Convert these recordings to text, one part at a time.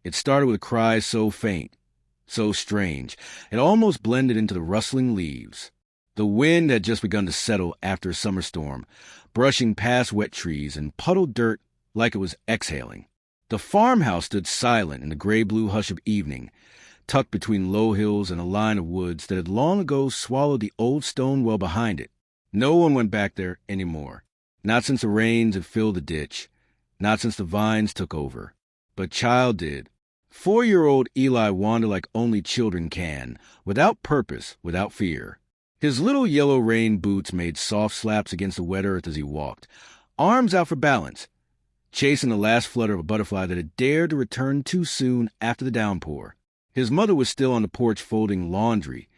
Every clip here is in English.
It started with a cry so faint, so strange, it almost blended into the rustling leaves. The wind had just begun to settle after a summer storm, brushing past wet trees and puddled dirt like it was exhaling. The farmhouse stood silent in the gray-blue hush of evening, tucked between low hills and a line of woods that had long ago swallowed the old stone well behind it. No one went back there anymore. Not since the rains had filled the ditch. Not since the vines took over. But Child did. 4-year-old Eli wandered like only children can, without purpose, without fear. His little yellow rain boots made soft slaps against the wet earth as he walked, arms out for balance, chasing the last flutter of a butterfly that had dared to return too soon after the downpour. His mother was still on the porch folding laundry,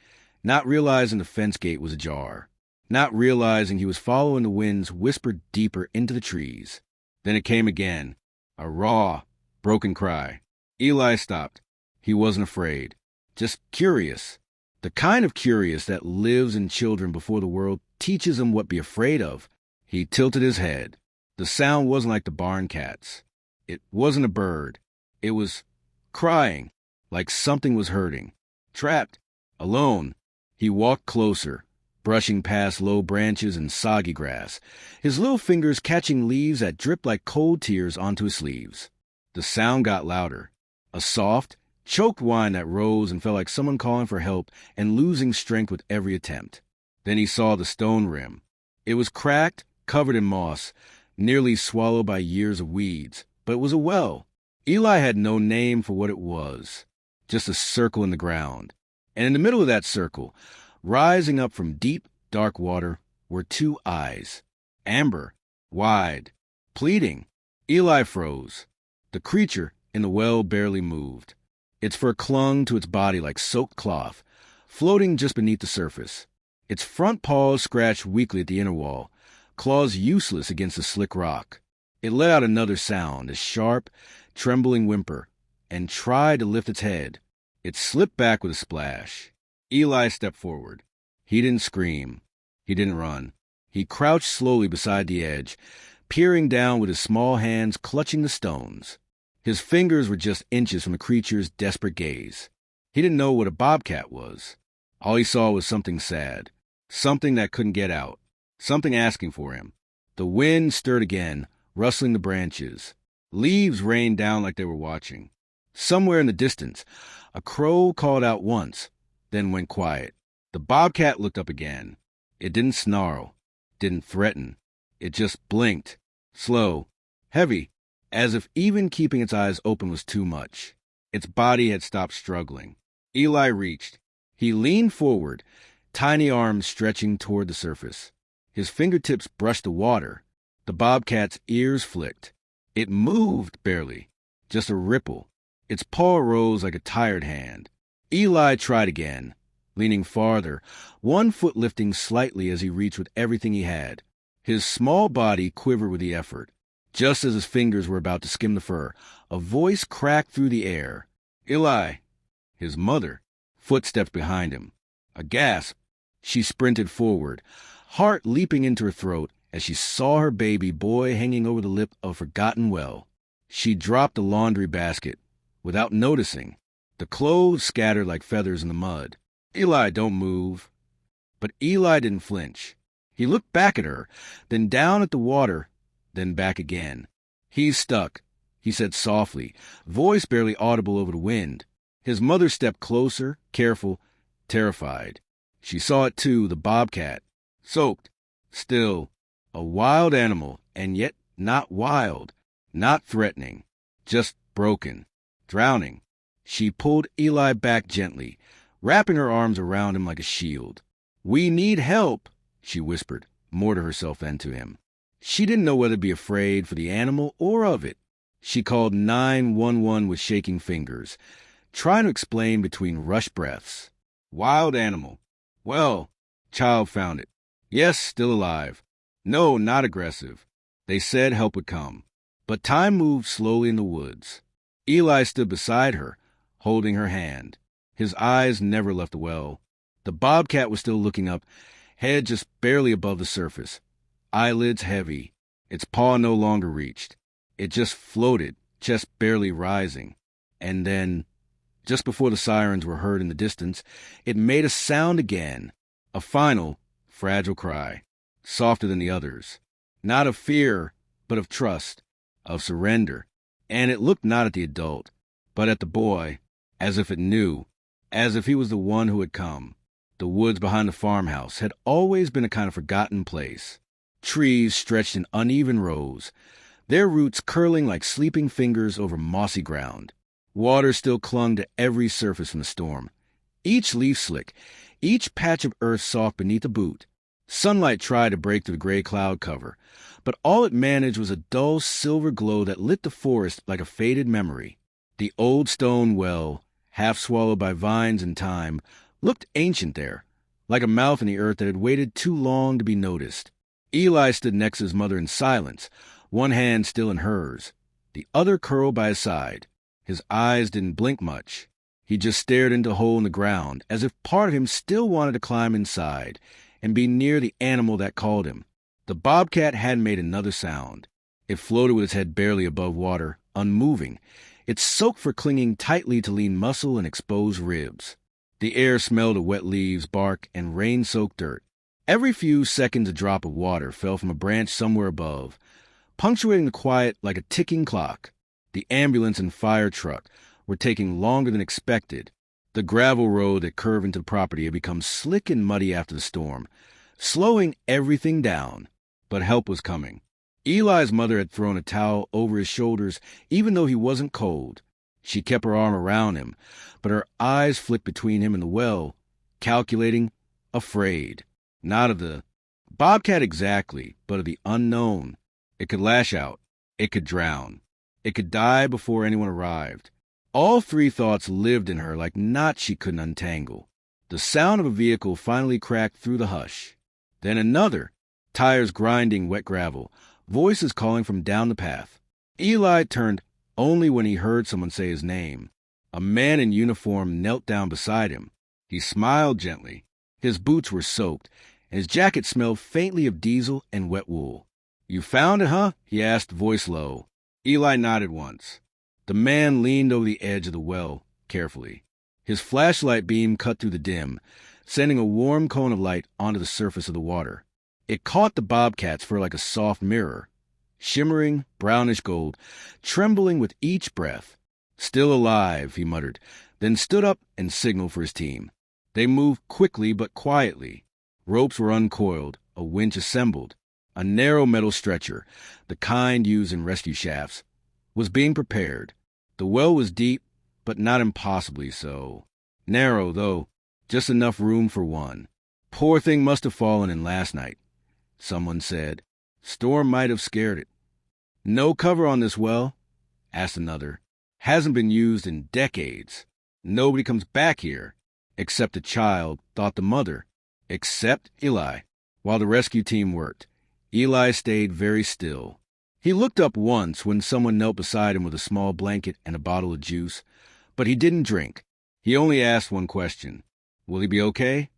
not realizing the fence gate was ajar, not realizing he was following the winds whispered deeper into the trees. Then it came again, a raw, broken cry. Eli stopped. He wasn't afraid, just curious. The kind of curious that lives in children before the world teaches them what to be afraid of. He tilted his head. The sound wasn't like the barn cats. It wasn't a bird. It was crying, like something was hurting. Trapped, alone. He walked closer, brushing past low branches and soggy grass, his little fingers catching leaves that dripped like cold tears onto his sleeves. The sound got louder. A soft, choked whine that rose and felt like someone calling for help and losing strength with every attempt. Then he saw the stone rim. It was cracked, covered in moss, nearly swallowed by years of weeds, but it was a well. Eli had no name for what it was, just a circle in the ground. And in the middle of that circle, rising up from deep, dark water, were 2 eyes. Amber, wide, pleading. Eli froze. The creature in the well barely moved. Its fur clung to its body like soaked cloth, floating just beneath the surface. Its front paws scratched weakly at the inner wall, claws useless against the slick rock. It let out another sound, a sharp, trembling whimper, and tried to lift its head. It slipped back with a splash. Eli stepped forward. He didn't scream. He didn't run. He crouched slowly beside the edge, peering down with his small hands clutching the stones. His fingers were just inches from the creature's desperate gaze. He didn't know what a bobcat was. All he saw was something sad, something that couldn't get out, something asking for him. The wind stirred again, rustling the branches. Leaves rained down like they were watching. Somewhere in the distance, a crow called out once, then went quiet. The bobcat looked up again. It didn't snarl, didn't threaten. It just blinked, slow, heavy, as if even keeping its eyes open was too much. Its body had stopped struggling. Eli reached. He leaned forward, tiny arms stretching toward the surface. His fingertips brushed the water. The bobcat's ears flicked. It moved barely, just a ripple. Its paw rose like a tired hand. Eli tried again, leaning farther, one foot lifting slightly as he reached with everything he had. His small body quivered with the effort. Just as his fingers were about to skim the fur, a voice cracked through the air. Eli! His mother. Footsteps behind him. A gasp. She sprinted forward, heart leaping into her throat as she saw her baby boy hanging over the lip of a forgotten well. She dropped the laundry basket, without noticing. The clothes scattered like feathers in the mud. Eli, don't move. But Eli didn't flinch. He looked back at her, then down at the water, then back again. He's stuck, he said softly, voice barely audible over the wind. His mother stepped closer, careful, terrified. She saw it too, the bobcat. Soaked, still, a wild animal, and yet not wild, not threatening, just broken, drowning. She pulled Eli back gently, wrapping her arms around him like a shield. We need help, she whispered, more to herself than to him. She didn't know whether to be afraid for the animal or of it. She called 911 with shaking fingers, trying to explain between rushed breaths. Wild animal. Well, Child found it. Yes, still alive. No, not aggressive. They said help would come. But time moved slowly in the woods. Eli stood beside her, holding her hand. His eyes never left the well. The bobcat was still looking up, head just barely above the surface. Eyelids heavy. Its paw no longer reached. It just floated, chest barely rising. And then, just before the sirens were heard in the distance, it made a sound again, a final, fragile cry, softer than the others, not of fear, but of trust, of surrender. And it looked not at the adult, but at the boy, as if it knew, as if he was the one who had come. The woods behind the farmhouse had always been a kind of forgotten place. Trees stretched in uneven rows, their roots curling like sleeping fingers over mossy ground. Water still clung to every surface from the storm, each leaf slick, each patch of earth soft beneath a boot. Sunlight tried to break through the gray cloud cover, but all it managed was a dull silver glow that lit the forest like a faded memory. The old stone well, half swallowed by vines and time, looked ancient there, like a mouth in the earth that had waited too long to be noticed. Eli stood next to his mother in silence, one hand still in hers, the other curled by his side. His eyes didn't blink much. He just stared into a hole in the ground, as if part of him still wanted to climb inside and be near the animal that called him. The bobcat hadn't made another sound. It floated with its head barely above water, unmoving, its soaked fur clinging tightly to lean muscle and exposed ribs. The air smelled of wet leaves, bark, and rain-soaked dirt. Every few seconds a drop of water fell from a branch somewhere above, punctuating the quiet like a ticking clock. The ambulance and fire truck were taking longer than expected. The gravel road that curved into the property had become slick and muddy after the storm, slowing everything down. But help was coming. Eli's mother had thrown a towel over his shoulders, even though he wasn't cold. She kept her arm around him, but her eyes flicked between him and the well, calculating, afraid. Not of the bobcat exactly, but of the unknown. It could lash out. It could drown. It could die before anyone arrived. All three thoughts lived in her like knots she couldn't untangle. The sound of a vehicle finally cracked through the hush. Then another, tires grinding wet gravel, voices calling from down the path. Eli turned only when he heard someone say his name. A man in uniform knelt down beside him. He smiled gently. His boots were soaked, and his jacket smelled faintly of diesel and wet wool. "You found it, huh?" he asked, voice low. Eli nodded once. The man leaned over the edge of the well, carefully. His flashlight beam cut through the dim, sending a warm cone of light onto the surface of the water. It caught the bobcat's fur like a soft mirror, shimmering, brownish gold, trembling with each breath. "Still alive," he muttered, then stood up and signaled for his team. They moved quickly but quietly. Ropes were uncoiled, a winch assembled. A narrow metal stretcher, the kind used in rescue shafts, was being prepared. The well was deep, but not impossibly so. Narrow, though, just enough room for one. "Poor thing must have fallen in last night," someone said. "Storm might have scared it." "No cover on this well?" asked another. "Hasn't been used in decades. Nobody comes back here." Except the child, thought the mother. Except Eli. While the rescue team worked, Eli stayed very still. He looked up once when someone knelt beside him with a small blanket and a bottle of juice, but he didn't drink. He only asked one question. "Will he be okay?"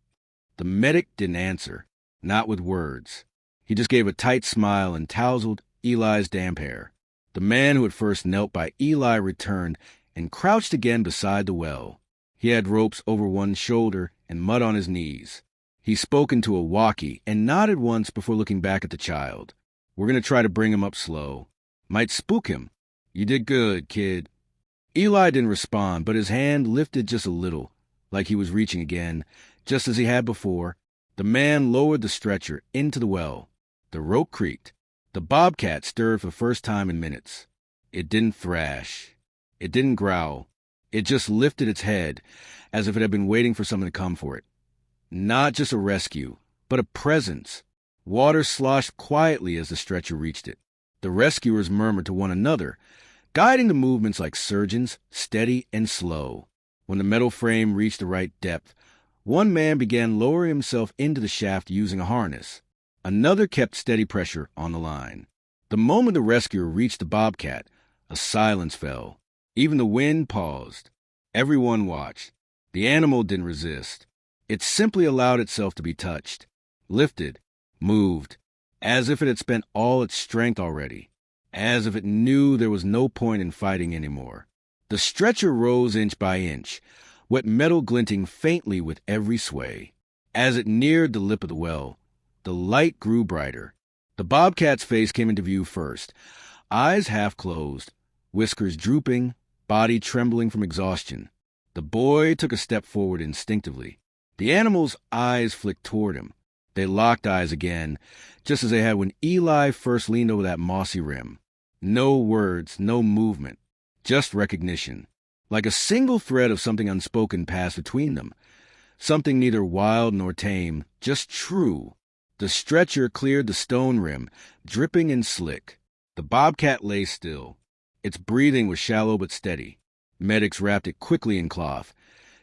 The medic didn't answer, not with words. He just gave a tight smile and tousled Eli's damp hair. The man who had first knelt by Eli returned and crouched again beside the well. He had ropes over one shoulder and mud on his knees. He spoke into a walkie and nodded once before looking back at the child. "We're going to try to bring him up slow. Might spook him. You did good, kid." Eli didn't respond, but his hand lifted just a little, like he was reaching again, just as he had before. The man lowered the stretcher into the well. The rope creaked. The bobcat stirred for the first time in minutes. It didn't thrash. It didn't growl. It just lifted its head, as if it had been waiting for something to come for it. Not just a rescue, but a presence. Water sloshed quietly as the stretcher reached it. The rescuers murmured to one another, guiding the movements like surgeons, steady and slow. When the metal frame reached the right depth, one man began lowering himself into the shaft using a harness. Another kept steady pressure on the line. The moment the rescuer reached the bobcat, a silence fell. Even the wind paused. Everyone watched. The animal didn't resist. It simply allowed itself to be touched, lifted, moved, as if it had spent all its strength already, as if it knew there was no point in fighting anymore. The stretcher rose inch by inch, wet metal glinting faintly with every sway. As it neared the lip of the well, the light grew brighter. The bobcat's face came into view first, eyes half closed, whiskers drooping, body trembling from exhaustion. The boy took a step forward instinctively. The animal's eyes flicked toward him. They locked eyes again, just as they had when Eli first leaned over that mossy rim. No words, no movement, just recognition. Like a single thread of something unspoken passed between them. Something neither wild nor tame, just true. The stretcher cleared the stone rim, dripping and slick. The bobcat lay still. Its breathing was shallow but steady. Medics wrapped it quickly in cloth,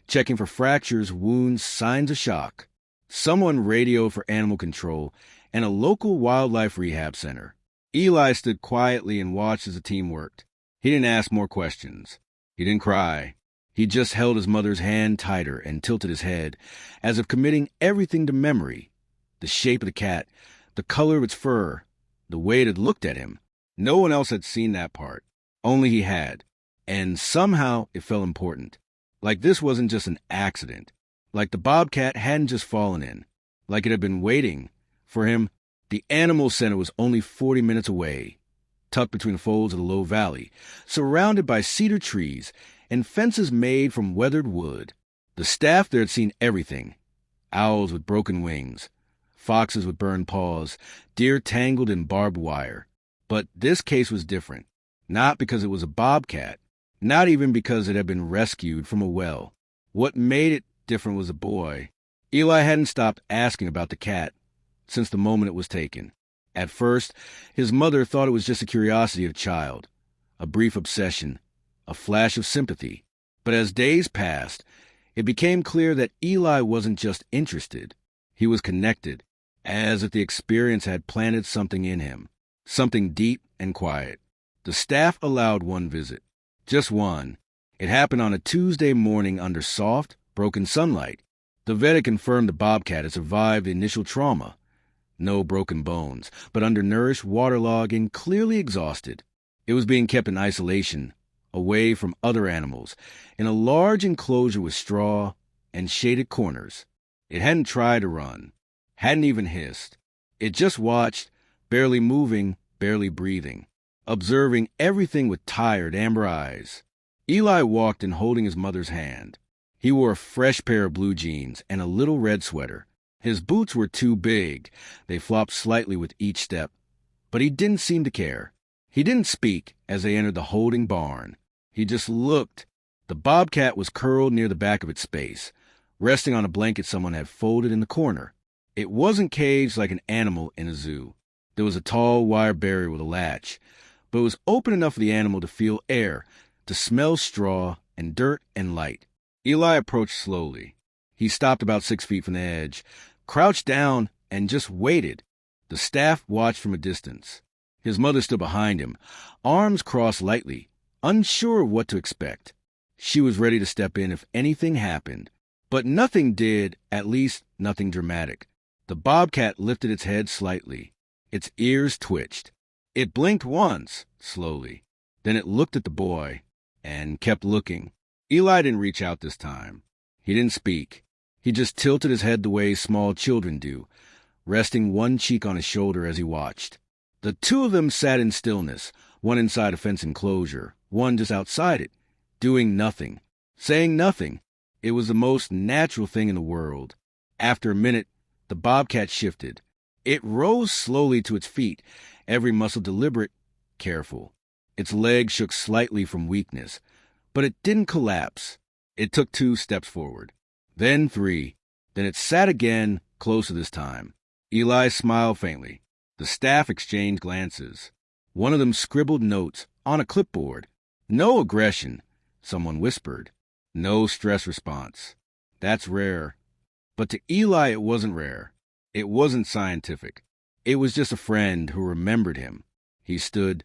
checking for fractures, wounds, signs of shock. Someone radioed for animal control and a local wildlife rehab center. Eli stood quietly and watched as the team worked. He didn't ask more questions. He didn't cry. He just held his mother's hand tighter and tilted his head, as if committing everything to memory. The shape of the cat, the color of its fur, the way it had looked at him. No one else had seen that part. Only he had. And somehow it felt important. Like this wasn't just an accident. Like the bobcat hadn't just fallen in. Like it had been waiting. For him, the animal center was only 40 minutes away, tucked between the folds of the low valley, surrounded by cedar trees and fences made from weathered wood. The staff there had seen everything. Owls with broken wings, foxes with burned paws, deer tangled in barbed wire. But this case was different. Not because it was a bobcat, not even because it had been rescued from a well. What made it different was a boy. Eli hadn't stopped asking about the cat since the moment it was taken. At first, his mother thought it was just a curiosity of a child, a brief obsession, a flash of sympathy. But as days passed, it became clear that Eli wasn't just interested. He was connected, as if the experience had planted something in him, something deep and quiet. The staff allowed one visit. Just one. It happened on a Tuesday morning under soft, broken sunlight. The vet had confirmed the bobcat had survived the initial trauma. No broken bones, but undernourished, waterlogged, and clearly exhausted. It was being kept in isolation, away from other animals, in a large enclosure with straw and shaded corners. It hadn't tried to run, hadn't even hissed. It just watched, barely moving, barely breathing, observing everything with tired amber eyes. Eli walked in holding his mother's hand. He wore a fresh pair of blue jeans and a little red sweater. His boots were too big. They flopped slightly with each step. But he didn't seem to care. He didn't speak as they entered the holding barn. He just looked. The bobcat was curled near the back of its space, resting on a blanket someone had folded in the corner. It wasn't caged like an animal in a zoo. There was a tall wire barrier with a latch, but it was open enough for the animal to feel air, to smell straw and dirt and light. Eli approached slowly. He stopped about 6 feet from the edge, crouched down, and just waited. The staff watched from a distance. His mother stood behind him, arms crossed lightly, unsure of what to expect. She was ready to step in if anything happened. But nothing did, at least nothing dramatic. The bobcat lifted its head slightly. Its ears twitched. It blinked once, slowly. Then it looked at the boy, and kept looking. Eli didn't reach out this time. He didn't speak. He just tilted his head the way small children do, resting one cheek on his shoulder as he watched. The two of them sat in stillness, one inside a fence enclosure, one just outside it, doing nothing, saying nothing. It was the most natural thing in the world. After a minute, the bobcat shifted. It rose slowly to its feet, every muscle deliberate, careful. Its legs shook slightly from weakness, but it didn't collapse. It took 2 steps forward, then 3. Then it sat again, closer this time. Eli smiled faintly. The staff exchanged glances. One of them scribbled notes on a clipboard. No aggression, someone whispered. No stress response. That's rare. But to Eli it wasn't rare. It wasn't scientific. It was just a friend who remembered him. He stood,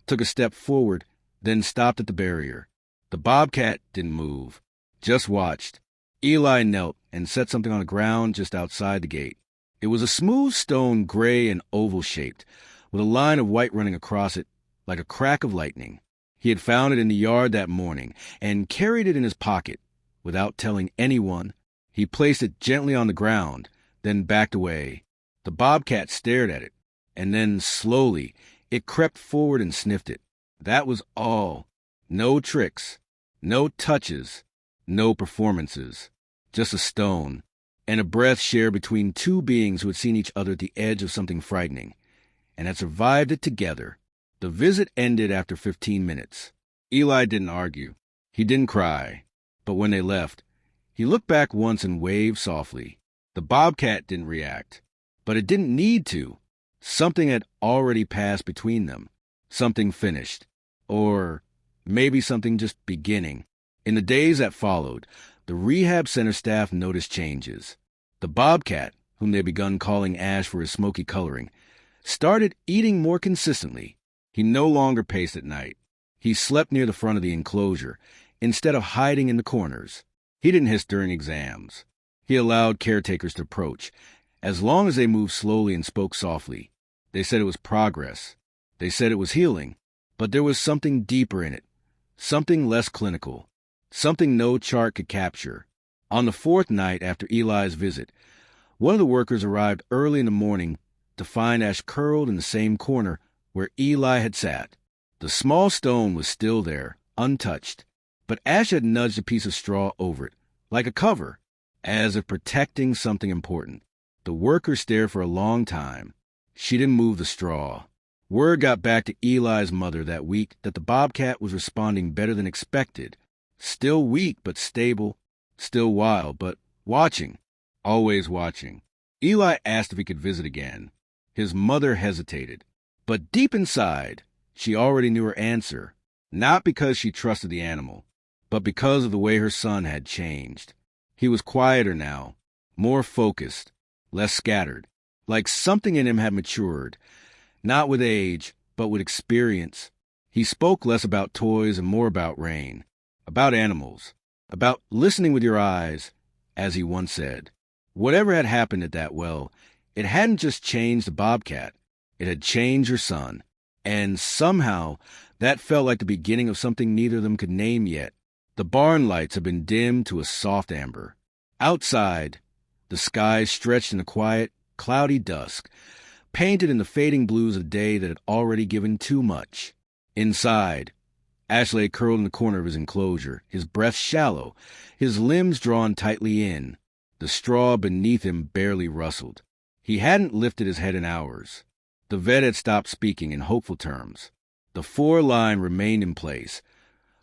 took a step forward, then stopped at the barrier. The bobcat didn't move, just watched. Eli knelt and set something on the ground just outside the gate. It was a smooth stone, gray and oval-shaped, with a line of white running across it like a crack of lightning. He had found it in the yard that morning and carried it in his pocket. Without telling anyone, he placed it gently on the ground, then backed away. The bobcat stared at it, and then, slowly, it crept forward and sniffed it. That was all. No tricks, no touches, no performances. Just a stone, and a breath shared between two beings who had seen each other at the edge of something frightening, and had survived it together. The visit ended after 15 minutes. Eli didn't argue. He didn't cry. But when they left, he looked back once and waved softly. The bobcat didn't react. But it didn't need to. Something had already passed between them. Something finished. Or maybe something just beginning. In the days that followed, the rehab center staff noticed changes. The bobcat, whom they had begun calling Ash for his smoky coloring, started eating more consistently. He no longer paced at night. He slept near the front of the enclosure, instead of hiding in the corners. He didn't hiss during exams. He allowed caretakers to approach, as long as they moved slowly and spoke softly. They said it was progress. They said it was healing. But there was something deeper in it, something less clinical, something no chart could capture. On the fourth night after Eli's visit, one of the workers arrived early in the morning to find Ash curled in the same corner where Eli had sat. The small stone was still there, untouched, but Ash had nudged a piece of straw over it, like a cover, as if protecting something important. The worker stared for a long time. She didn't move the straw. Word got back to Eli's mother that week that the bobcat was responding better than expected. Still weak but stable, still wild but watching, always watching. Eli asked if he could visit again. His mother hesitated, but deep inside, she already knew her answer, not because she trusted the animal, but because of the way her son had changed. He was quieter now, more focused, less scattered, like something in him had matured, not with age, but with experience. He spoke less about toys and more about rain, about animals, about listening with your eyes, as he once said. Whatever had happened at that well, it hadn't just changed the bobcat, it had changed her son. And somehow, that felt like the beginning of something neither of them could name yet. The barn lights had been dimmed to a soft amber. Outside, the sky stretched in a quiet, cloudy dusk, painted in the fading blues of day that had already given too much. Inside, Ash lay curled in the corner of his enclosure, his breath shallow, his limbs drawn tightly in. The straw beneath him barely rustled. He hadn't lifted his head in hours. The vet had stopped speaking in hopeful terms. The 4-line remained in place,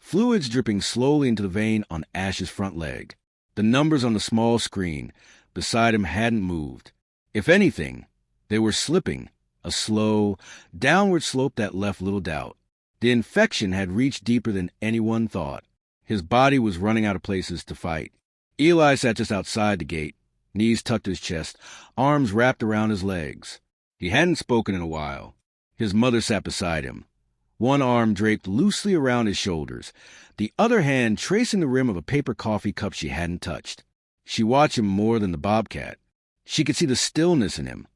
fluids dripping slowly into the vein on Ash's front leg. The numbers on the small screen beside him hadn't moved. If anything, they were slipping, a slow, downward slope that left little doubt. The infection had reached deeper than anyone thought. His body was running out of places to fight. Eli sat just outside the gate, knees tucked to his chest, arms wrapped around his legs. He hadn't spoken in a while. His mother sat beside him, one arm draped loosely around his shoulders, the other hand tracing the rim of a paper coffee cup she hadn't touched. She watched him more than the bobcat. She could see the stillness in him,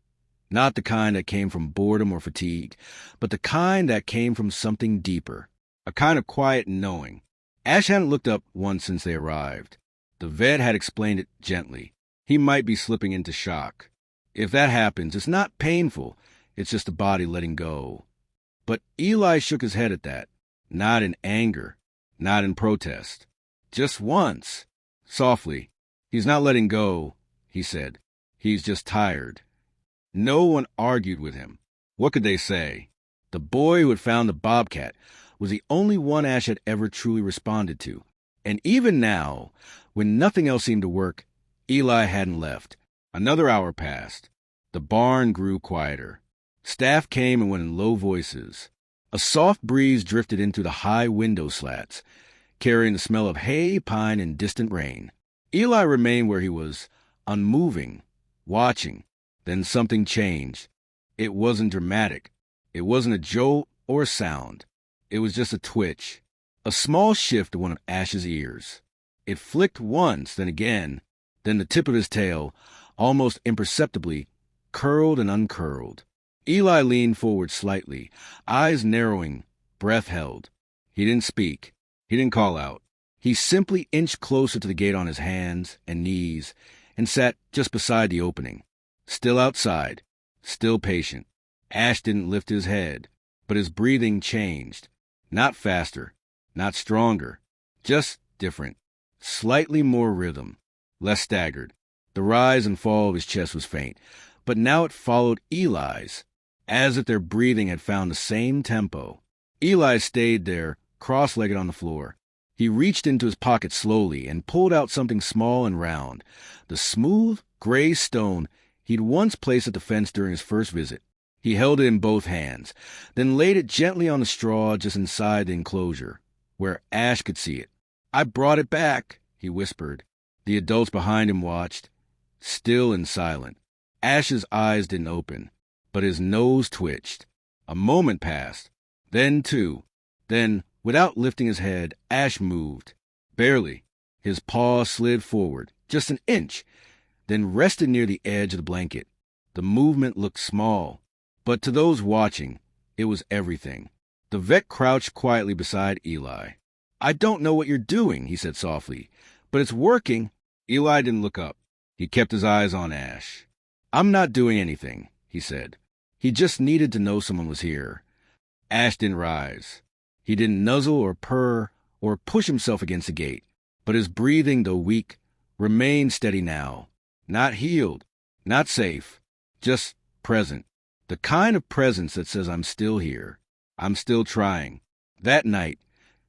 not the kind that came from boredom or fatigue, but the kind that came from something deeper, a kind of quiet knowing. Ash hadn't looked up once since they arrived. The vet had explained it gently. He might be slipping into shock. If that happens, it's not painful. It's just the body letting go. But Eli shook his head at that, not in anger, not in protest. Just once. Softly. He's not letting go, he said. He's just tired. No one argued with him. What could they say? The boy who had found the bobcat was the only one Ash had ever truly responded to. And even now, when nothing else seemed to work, Eli hadn't left. Another hour passed. The barn grew quieter. Staff came and went in low voices. A soft breeze drifted in through the high window slats, carrying the smell of hay, pine, and distant rain. Eli remained where he was, unmoving, watching. Then something changed. It wasn't dramatic. It wasn't a jolt or a sound. It was just a twitch, a small shift to one of Ash's ears. It flicked once, then again. Then the tip of his tail, almost imperceptibly, curled and uncurled. Eli leaned forward slightly, eyes narrowing, breath held. He didn't speak. He didn't call out. He simply inched closer to the gate on his hands and knees and sat just beside the opening. Still outside, still patient. Ash didn't lift his head, but his breathing changed. Not faster, not stronger, just different. Slightly more rhythm, less staggered. The rise and fall of his chest was faint, but now it followed Eli's, as if their breathing had found the same tempo. Eli stayed there, cross-legged on the floor. He reached into his pocket slowly and pulled out something small and round, the smooth, gray stone he'd once placed at the fence during his first visit. He held it in both hands, then laid it gently on the straw just inside the enclosure, where Ash could see it. "I brought it back," he whispered. The adults behind him watched, still and silent. Ash's eyes didn't open, but his nose twitched. A moment passed, then two. Then, without lifting his head, Ash moved. Barely. His paw slid forward, just an inch, then rested near the edge of the blanket. The movement looked small, but to those watching, it was everything. The vet crouched quietly beside Eli. "I don't know what you're doing," he said softly, "but it's working." Eli didn't look up. He kept his eyes on Ash. "I'm not doing anything," he said. He just needed to know someone was here. Ash didn't rise. He didn't nuzzle or purr or push himself against the gate, but his breathing, though weak, remained steady now. Not healed, not safe, just present. The kind of presence that says, "I'm still here. I'm still trying." That night,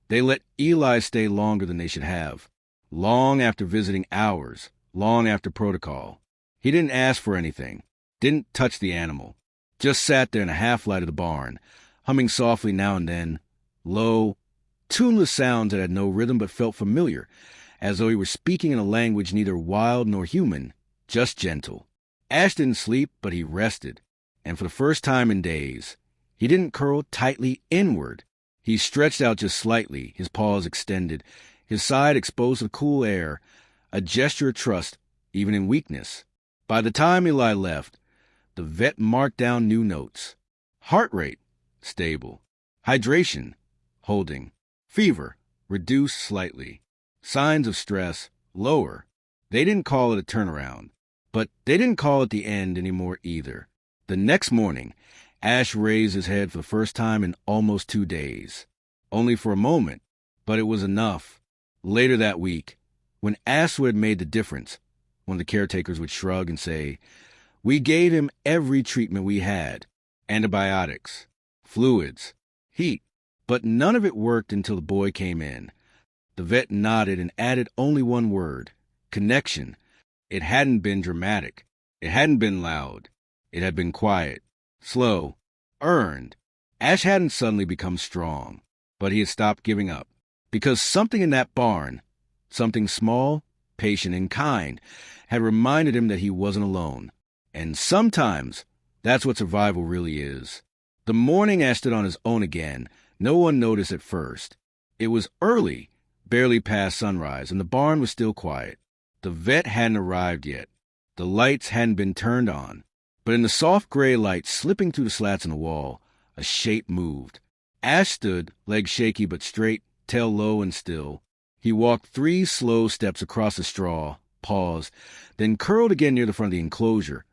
they let Eli stay longer than they should have. Long after visiting hours, long after protocol. He didn't ask for anything, didn't touch the animal, just sat there in the half-light of the barn, humming softly now and then, low, tuneless sounds that had no rhythm but felt familiar, as though he were speaking in a language neither wild nor human, just gentle. Ash didn't sleep, but he rested, and for the first time in days, he didn't curl tightly inward. He stretched out just slightly, his paws extended, his side exposed to the cool air, a gesture of trust, even in weakness. By the time Eli left, the vet marked down new notes. Heart rate, stable. Hydration, holding. Fever, reduced slightly. Signs of stress, lower. They didn't call it a turnaround, but they didn't call it the end anymore either. The next morning, Ash raised his head for the first time in almost 2 days. Only for a moment, but it was enough. Later that week, when Ash had made the difference, one of the caretakers would shrug and say, "We gave him every treatment we had. Antibiotics, fluids, heat, but none of it worked until the boy came in." The vet nodded and added only one word, connection. It hadn't been dramatic. It hadn't been loud. It had been quiet, slow, earned. Ash hadn't suddenly become strong, but he had stopped giving up. Because something in that barn, something small, patient, and kind, had reminded him that he wasn't alone. And sometimes, that's what survival really is. The morning Ash stood on his own again, no one noticed at first. It was early, barely past sunrise, and the barn was still quiet. The vet hadn't arrived yet. The lights hadn't been turned on. But in the soft gray light slipping through the slats in the wall, a shape moved. Ash stood, legs shaky but straight, tail low and still. He walked 3 slow steps across the straw, paused, then curled again near the front of the enclosure,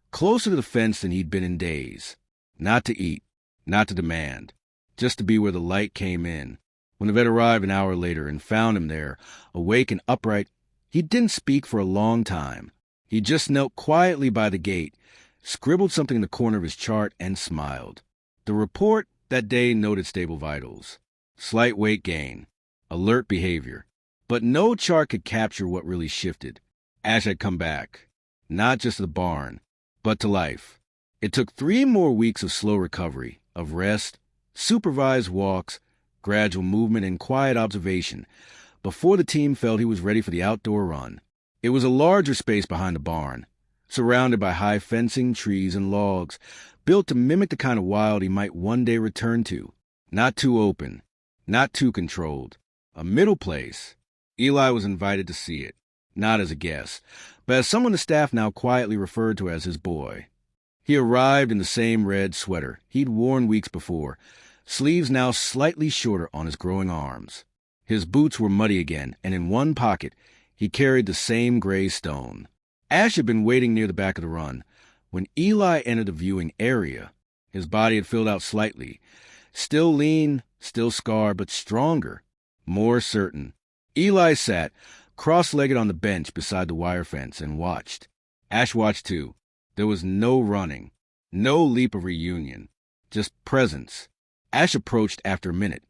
closer to the fence than he'd been in days. Not to eat, not to demand, just to be where the light came in. When the vet arrived an hour later and found him there, awake and upright, he didn't speak for a long time. He just knelt quietly by the gate, scribbled something in the corner of his chart, and smiled. The report that day noted stable vitals. Slight weight gain. Alert behavior. But no chart could capture what really shifted. Ash had come back. Not just to the barn, but to life. It took 3 more weeks of slow recovery, of rest, supervised walks, gradual movement, and quiet observation, before the team felt he was ready for the outdoor run. It was a larger space behind the barn, surrounded by high fencing, trees, and logs, built to mimic the kind of wild he might one day return to. Not too open, not too controlled. A middle place. Eli was invited to see it, not as a guest, but as someone the staff now quietly referred to as his boy. He arrived in the same red sweater he'd worn weeks before, sleeves now slightly shorter on his growing arms. His boots were muddy again, and in one pocket he carried the same gray stone. Ash had been waiting near the back of the run. When Eli entered the viewing area, his body had filled out slightly. Still lean, still scarred, but stronger, more certain. Eli sat, cross-legged on the bench beside the wire fence, and watched. Ash watched too. There was no running, no leap of reunion, just presence. Ash approached after a minute,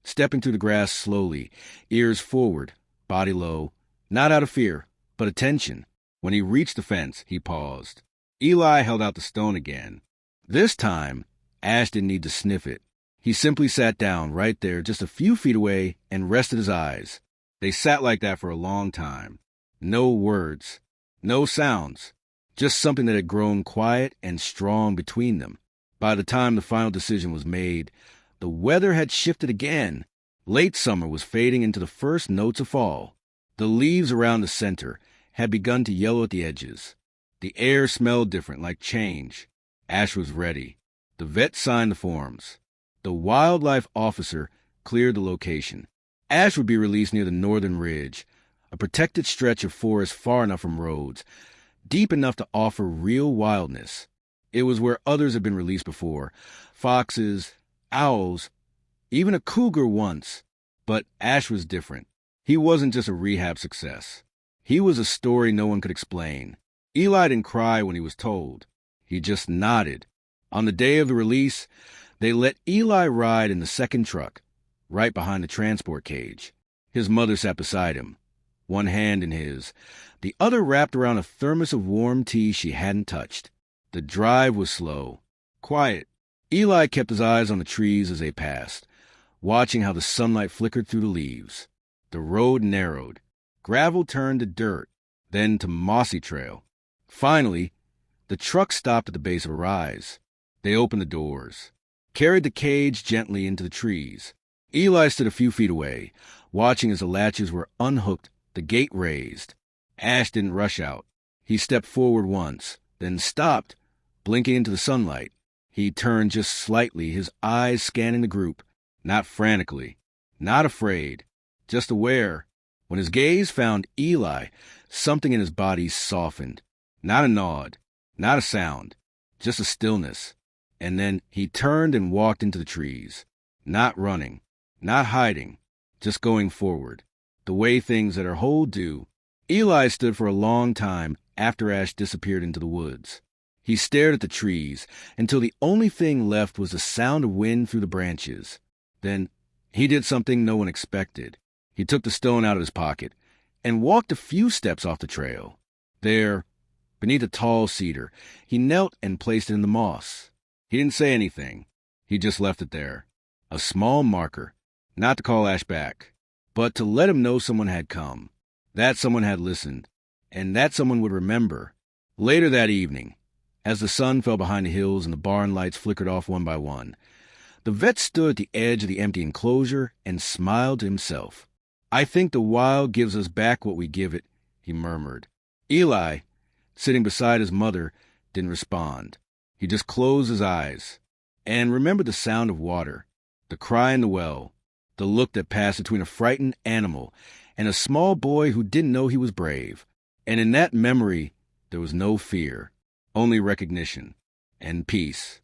stepping through the grass slowly, ears forward, body low, not out of fear, but attention. When he reached the fence, he paused. Eli held out the stone again. This time, Ash didn't need to sniff it. He simply sat down right there, just a few feet away, and rested his eyes. They sat like that for a long time. No words, no sounds, just something that had grown quiet and strong between them. By the time the final decision was made, the weather had shifted again. Late summer was fading into the first notes of fall. The leaves around the center had begun to yellow at the edges. The air smelled different, like change. Ash was ready. The vet signed the forms. The wildlife officer cleared the location. Ash would be released near the northern ridge, a protected stretch of forest far enough from roads, deep enough to offer real wildness. It was where others had been released before, foxes, owls, even a cougar once. But Ash was different. He wasn't just a rehab success. He was a story no one could explain. Eli didn't cry when he was told. He just nodded. On the day of the release, they let Eli ride in the second truck, right behind the transport cage. His mother sat beside him, one hand in his, the other wrapped around a thermos of warm tea she hadn't touched. The drive was slow, quiet. Eli kept his eyes on the trees as they passed, watching how the sunlight flickered through the leaves. The road narrowed. Gravel turned to dirt, then to mossy trail. Finally, the truck stopped at the base of a rise. They opened the doors, carried the cage gently into the trees. Eli stood a few feet away, watching as the latches were unhooked, the gate raised. Ash didn't rush out. He stepped forward once, then stopped, blinking into the sunlight. He turned just slightly, his eyes scanning the group, not frantically, not afraid, just aware. When his gaze found Eli, something in his body softened. Not a nod, not a sound, just a stillness. And then he turned and walked into the trees, not running, not hiding, just going forward, the way things that are whole do. Eli stood for a long time after Ash disappeared into the woods. He stared at the trees until the only thing left was the sound of wind through the branches. Then he did something no one expected. He took the stone out of his pocket and walked a few steps off the trail. There, beneath a tall cedar, he knelt and placed it in the moss. He didn't say anything. He just left it there. A small marker, not to call Ash back, but to let him know someone had come. That someone had listened, and that someone would remember. Later that evening, as the sun fell behind the hills and the barn lights flickered off one by one, the vet stood at the edge of the empty enclosure and smiled to himself. "I think the wild gives us back what we give it," he murmured. Eli, sitting beside his mother, didn't respond. He just closed his eyes and remembered the sound of water, the cry in the well, the look that passed between a frightened animal and a small boy who didn't know he was brave. And in that memory, there was no fear, only recognition and peace.